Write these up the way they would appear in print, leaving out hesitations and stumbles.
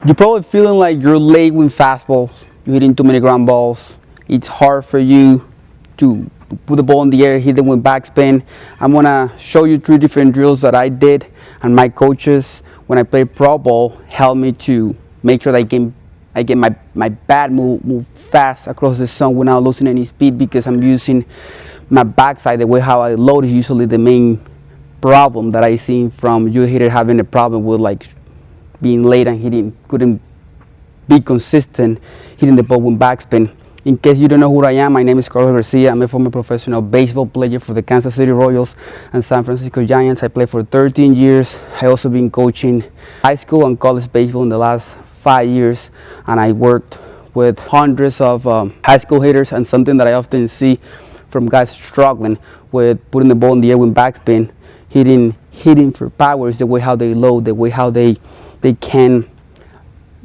You're probably feeling like you're late with fastballs, you're hitting too many ground balls. It's hard for you to put the ball in the air, hit them with backspin. I'm gonna show you 3 different drills that I did, and my coaches, when I play pro ball, helped me to make sure that I get my bat move fast across the zone without losing any speed, because I'm using my backside. The way how I load is usually the main problem that I see from you hitter having a problem with, like being late and hitting, couldn't be consistent hitting the ball with backspin. In case you don't know who I am, my name is Carlos Garcia. I'm a former professional baseball player for the Kansas City Royals and San Francisco Giants. I played for 13 years. I also been coaching high school and college baseball in the last 5 years, and I worked with hundreds of high school hitters. And something that I often see from guys struggling with putting the ball in the air with backspin, hitting for power, is the way how they load, the way how they can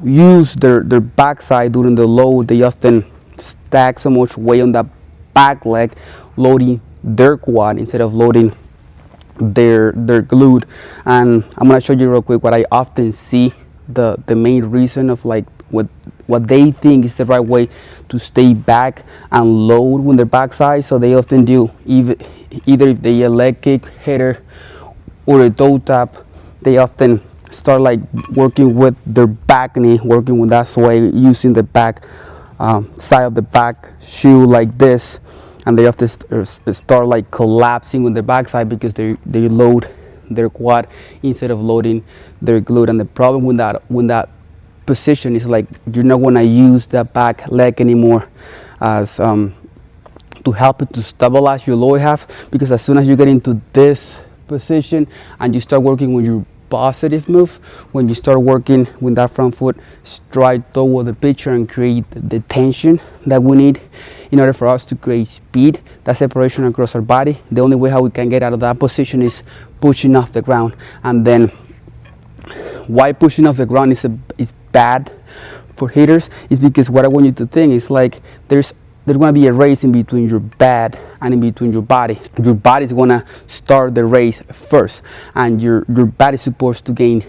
use their backside during the load. They often stack so much weight on that back leg, loading their quad instead of loading their glute. And I'm gonna show you real quick what I often see, the main reason of like what they think is the right way to stay back and load with their backside. So they often do either if they a leg kick hitter or a toe tap, they often start like working with their back knee, working with that sway, using the back side of the back shoe like this, and they have to start like collapsing with the backside because they load their quad instead of loading their glute. And the problem with that position is like you're not going to use that back leg anymore as to help it to stabilize your lower half, because as soon as you get into this position and you start working with your positive move, when you start working with that front foot stride toward the pitcher and create the tension that we need in order for us to create speed, that separation across our body, the only way how we can get out of that position is pushing off the ground. And then why pushing off the ground is bad for hitters is because what I want you to think is like there's going to be a race in between your bat and in between your body. Your body is going to start the race first, and your bat is supposed to gain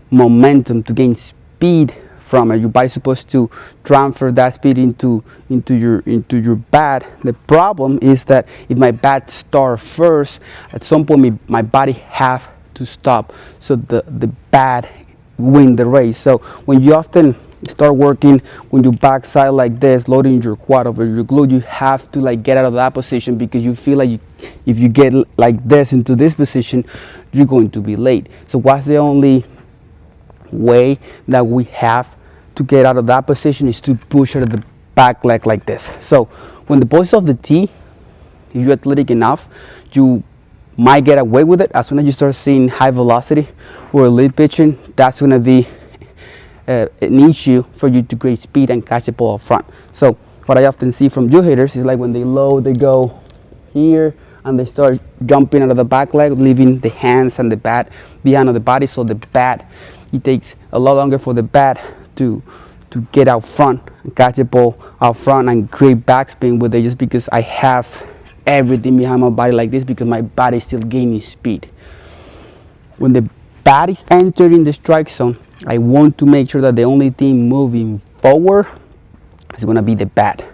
momentum, to gain speed from it. Your body is supposed to transfer that speed into your bat. The problem is that if my bat starts first, at some point my body have to stop, so the bat win the race. So when you often start working when you backside like this, loading your quad over your glute, you have to like get out of that position, because you feel like if you get like this into this position, you're going to be late. So what's the only way that we have to get out of that position is to push out of the back leg like this. So when the ball is off the tee, if you're athletic enough, you might get away with it. As soon as you start seeing high velocity or elite pitching, that's going to be an issue for you to create speed and catch the ball up front. So what I often see from you hitters is like when they load, they go here and they start jumping out of the back leg, leaving the hands and the bat behind of the body. So the bat, it takes a lot longer for the bat to get out front and catch the ball out front and create backspin with it, just because I have everything behind my body like this, because my body is still gaining speed. When the bat is entering the strike zone, I want to make sure that the only thing moving forward is going to be the bat,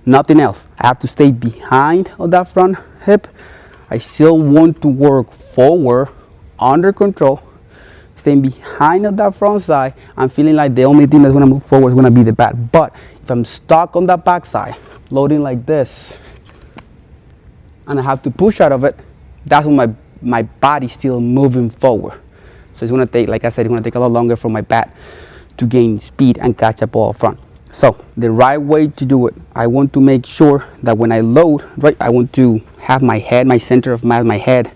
nothing else. I have to stay behind of that front hip. I still want to work forward under control, staying behind of that front side and feeling like the only thing that's going to move forward is going to be the bat. But if I'm stuck on that backside, loading like this, and I have to push out of it, that's when my body's still moving forward. So it's going to take, like I said, it's going to take a lot longer for my bat to gain speed and catch a ball up front. So the right way to do it, I want to make sure that when I load, right, I want to have my head, my center of mass, my head,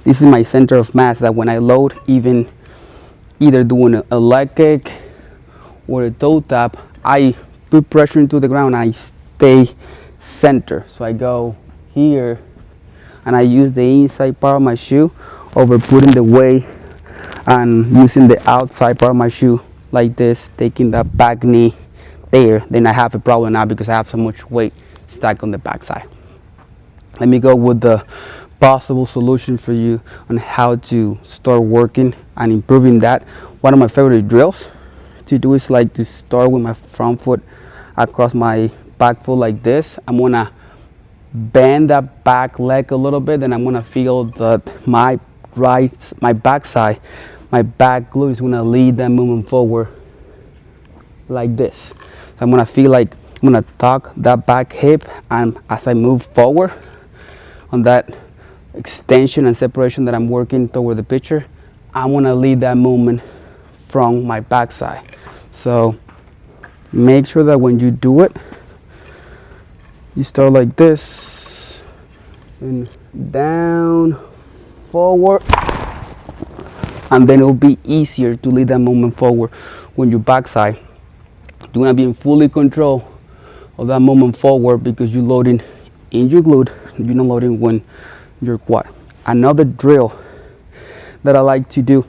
this is my center of mass, that when I load, either doing a leg kick or a toe tap, I put pressure into the ground and I stay center. So I go here and I use the inside part of my shoe over putting the weight and using the outside part of my shoe like this, taking that back knee there. Then I have a problem now because I have so much weight stacked on the backside. Let me go with the possible solution for you on how to start working and improving that. one of my favorite drills to do is like to start with my front foot across my back foot like this. I'm gonna bend that back leg a little bit, and I'm gonna feel that my back side, my back glute is gonna lead that movement forward like this. So I'm gonna feel like I'm gonna tuck that back hip, and as I move forward on that extension and separation that I'm working toward the picture, I'm gonna lead that movement from my backside. So make sure that when you do it, you start like this and down, forward, and then it'll be easier to lead that movement forward when your backside. You're gonna be in fully control of that movement forward because you're loading in your glute, you're not loading when your quad. Another drill that I like to do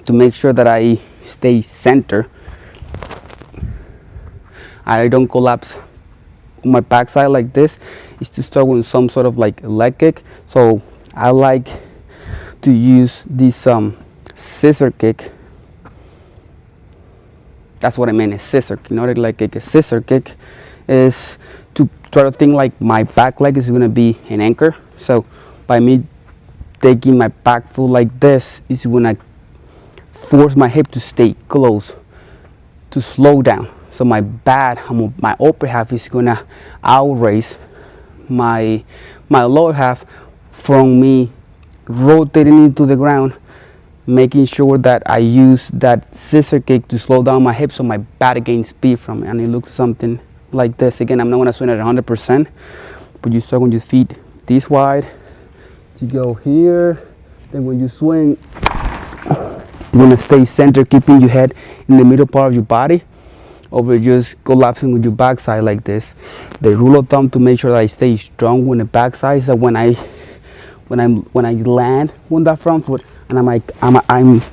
to make sure that I stay center, I don't collapse on my backside like this, is to start with some sort of like leg kick. So I like to use this scissor kick. That's what I mean, a scissor kick, not a leg kick. A scissor kick is to try to think like my back leg is gonna be an anchor. So by me taking my back foot like this, is gonna force my hip to stay close, to slow down. So my upper half is gonna outrace my lower half from me rotating into the ground, making sure that I use that scissor kick to slow down my hips so my back gains speed from it, and it looks something like this. Again, I'm not gonna swing at 100%, but you start with your feet this wide, you go here, then when you swing, you're gonna stay center, keeping your head in the middle part of your body, over just collapsing with your backside like this. The rule of thumb to make sure that I stay strong with the backside is that when I land on that front foot and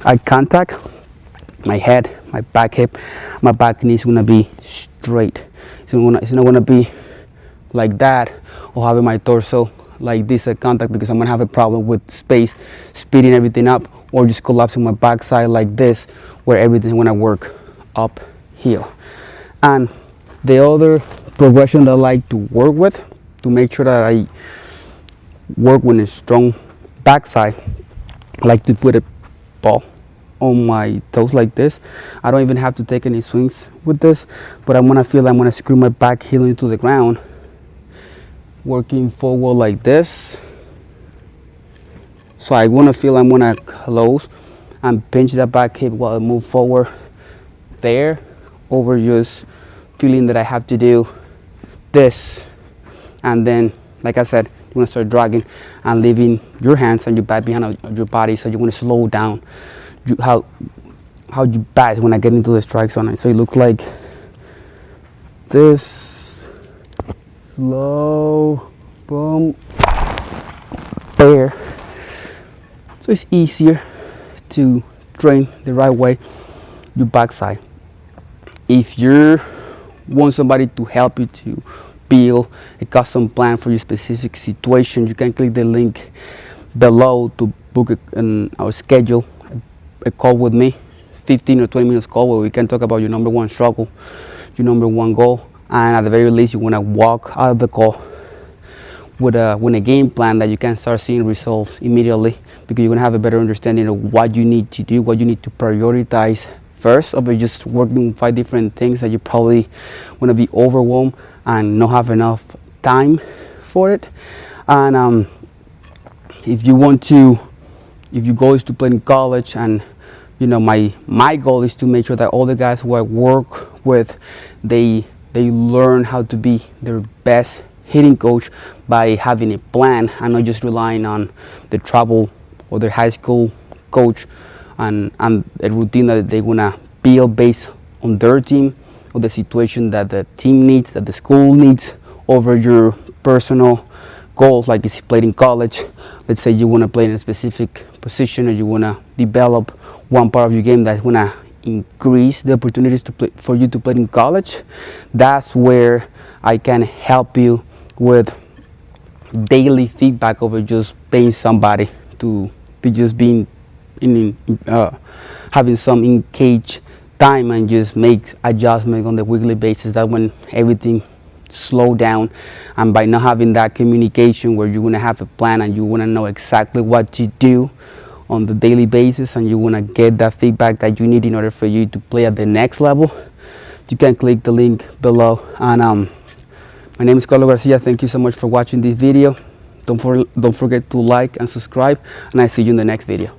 I contact my head, my back hip, my back knee is gonna be straight. It's not gonna be like that or having my torso like this at contact, because I'm gonna have a problem with space, speeding everything up, or just collapsing my backside like this, where everything's gonna work uphill. And the other progression that I like to work with to make sure that I work with a strong backside, I like to put a ball on my toes like this. I don't even have to take any swings with this, but I'm gonna feel I'm gonna screw my back heel into the ground, working forward like this. So I wanna feel I'm gonna close and pinch that back hip while I move forward there, over just feeling that I have to do this. And then, like I said, you want to start dragging and leaving your hands and your back behind your body. So you want to slow down how you bat when I get into the strike zone. So it looks like this, slow, boom, there. So it's easier to train the right way your backside. If you want somebody to help you to build a custom plan for your specific situation, you can click the link below to book our schedule a call with me, 15 or 20 minutes call, where we can talk about your number one struggle, your number one goal, and at the very least you want to walk out of the call with a game plan that you can start seeing results immediately, because you're going to have a better understanding of what you need to do, what you need to prioritize first, over just working 5 different things that you probably want to be overwhelmed and not have enough time for it. And if your goal is to play in college, and my goal is to make sure that all the guys who I work with, they learn how to be their best hitting coach by having a plan and not just relying on the travel or their high school coach and a routine that they wanna build based on their team or the situation that the team needs, that the school needs, over your personal goals. Like if you played in college, let's say you want to play in a specific position, or you want to develop one part of your game that's going to increase the opportunities for you to play in college. That's where I can help you with daily feedback over just paying somebody to be just being having some engaged time and just make adjustment on the weekly basis. That when everything slow down, and by not having that communication where you're gonna have a plan and you wanna know exactly what to do on the daily basis, and you wanna get that feedback that you need in order for you to play at the next level, you can click the link below. And my name is Carlos Garcia. Thank you so much for watching this video. Don't forget to like and subscribe, and I see you in the next video.